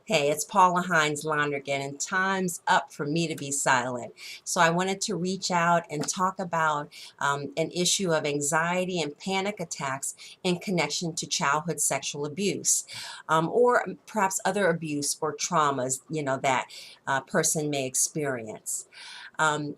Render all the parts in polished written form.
Hey, it's Paula Hines Lonergan, and time's up for me to be silent. So I wanted to reach out and talk about an issue of anxiety and panic attacks in connection to childhood sexual abuse, or perhaps other abuse or traumas, that a person may experience. Um,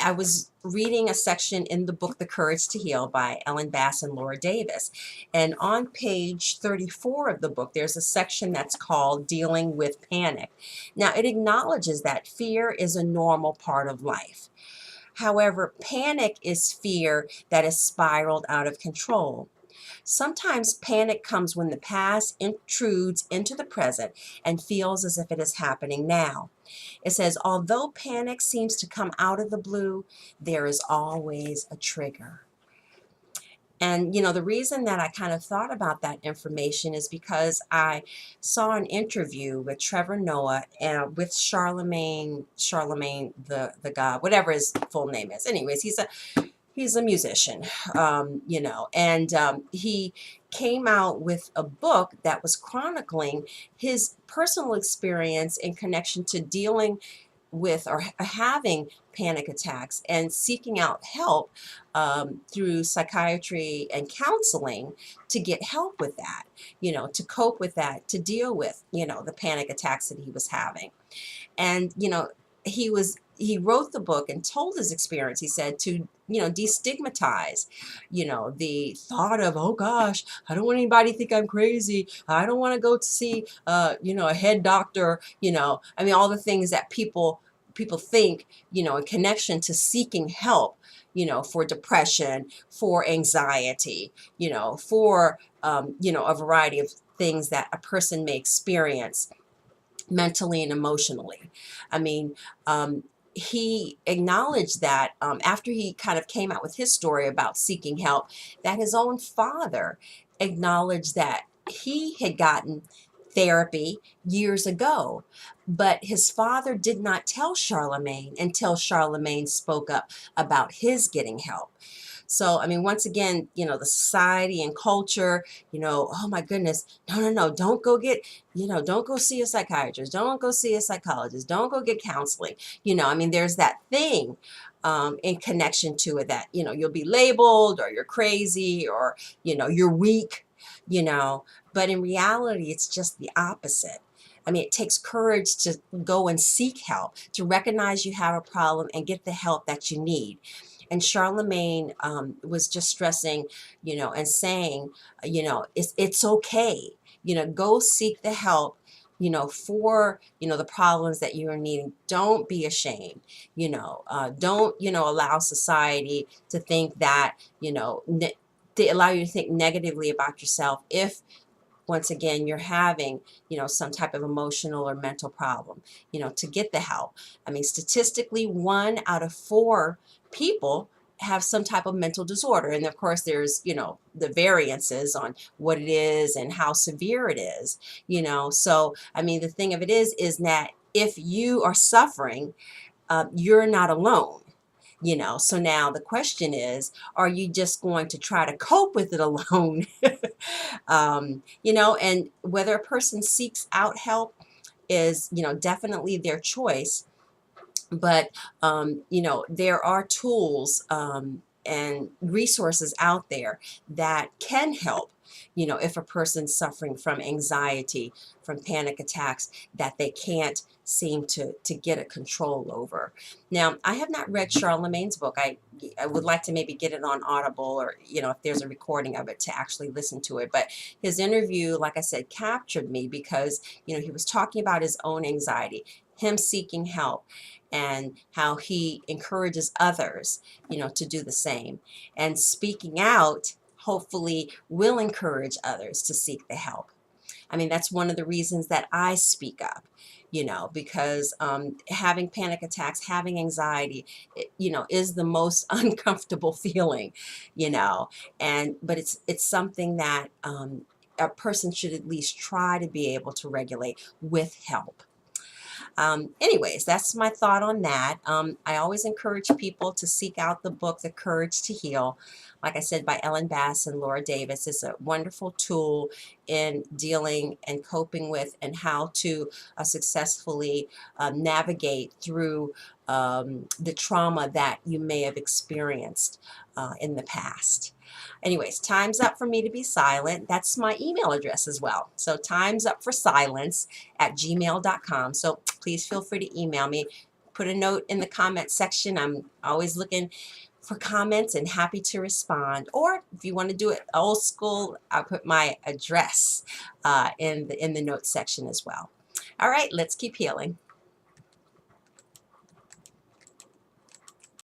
I was reading a section in the book The Courage to Heal by Ellen Bass and Laura Davis. And on page 34 of the book, there's a section that's called Dealing with Panic. Now, it acknowledges that fear is a normal part of life. However, panic is fear that is spiraled out of control. Sometimes panic comes when the past intrudes into the present and feels as if it is happening now. It says, although panic seems to come out of the blue, there is always a trigger. And, the reason that I kind of thought about that information is because I saw an interview with Trevor Noah and with Charlemagne, the god, whatever his full name is. Anyways, he's a musician, and he came out with a book that was chronicling his personal experience in connection to dealing with or having panic attacks and seeking out help through psychiatry and counseling to get help with that, to cope with that, to deal with, the panic attacks that he was having. And, he wrote the book and told his experience, he said, to, destigmatize, the thought of, oh gosh, I don't want anybody to think I'm crazy. I don't want to go to see, a head doctor, all the things that people think, in connection to seeking help, for depression, for anxiety, for, a variety of things that a person may experience mentally and emotionally. I mean, he acknowledged that after he kind of came out with his story about seeking help, that his own father acknowledged that he had gotten therapy years ago, but his father did not tell Charlemagne until Charlemagne spoke up about his getting help. So, once again, the society and culture, oh my goodness, no, no, no, don't go get, don't go see a psychiatrist, don't go see a psychologist, don't go get counseling. There's that thing in connection to it that, you'll be labeled or you're crazy or, you're weak, but in reality, it's just the opposite. It takes courage to go and seek help, to recognize you have a problem and get the help that you need. And Charlemagne was just stressing, and saying, it's okay, go seek the help, for, the problems that you are needing. Don't be ashamed, don't, allow society to think that, to allow you to think negatively about yourself if once again you're having some type of emotional or mental problem, to get the help. Statistically 1 out of 4 people have some type of mental disorder, and of course there's the variances on what it is and how severe it is. So the thing of it is that if you are suffering, you're not alone. So now the question is, are you just going to try to cope with it alone? And whether a person seeks out help is, definitely their choice. But, there are tools and resources out there that can help, if a person's suffering from anxiety, from panic attacks that they can't seem to get a control over. Now, I have not read Charlemagne's book. I would like to maybe get it on Audible or, if there's a recording of it to actually listen to it. But his interview, like I said, captured me because, he was talking about his own anxiety, him seeking help, and how he encourages others, to do the same. And speaking out, hopefully, will encourage others to seek the help. That's one of the reasons that I speak up, because having panic attacks, having anxiety, is the most uncomfortable feeling, but it's something that a person should at least try to be able to regulate with help. Anyways, that's my thought on that. I always encourage people to seek out the book, The Courage to Heal. like I said, by Ellen Bass and Laura Davis. It's a wonderful tool in dealing and coping with and how to successfully navigate through the trauma that you may have experienced in the past. Anyways, time's up for me to be silent. That's my email address as well. So time's up for silence at gmail.com. So please feel free to email me. Put a note in the comment section. I'm always looking for comments and happy to respond. Or if you want to do it old school, I'll put my address in the notes section as well. All right, let's keep healing.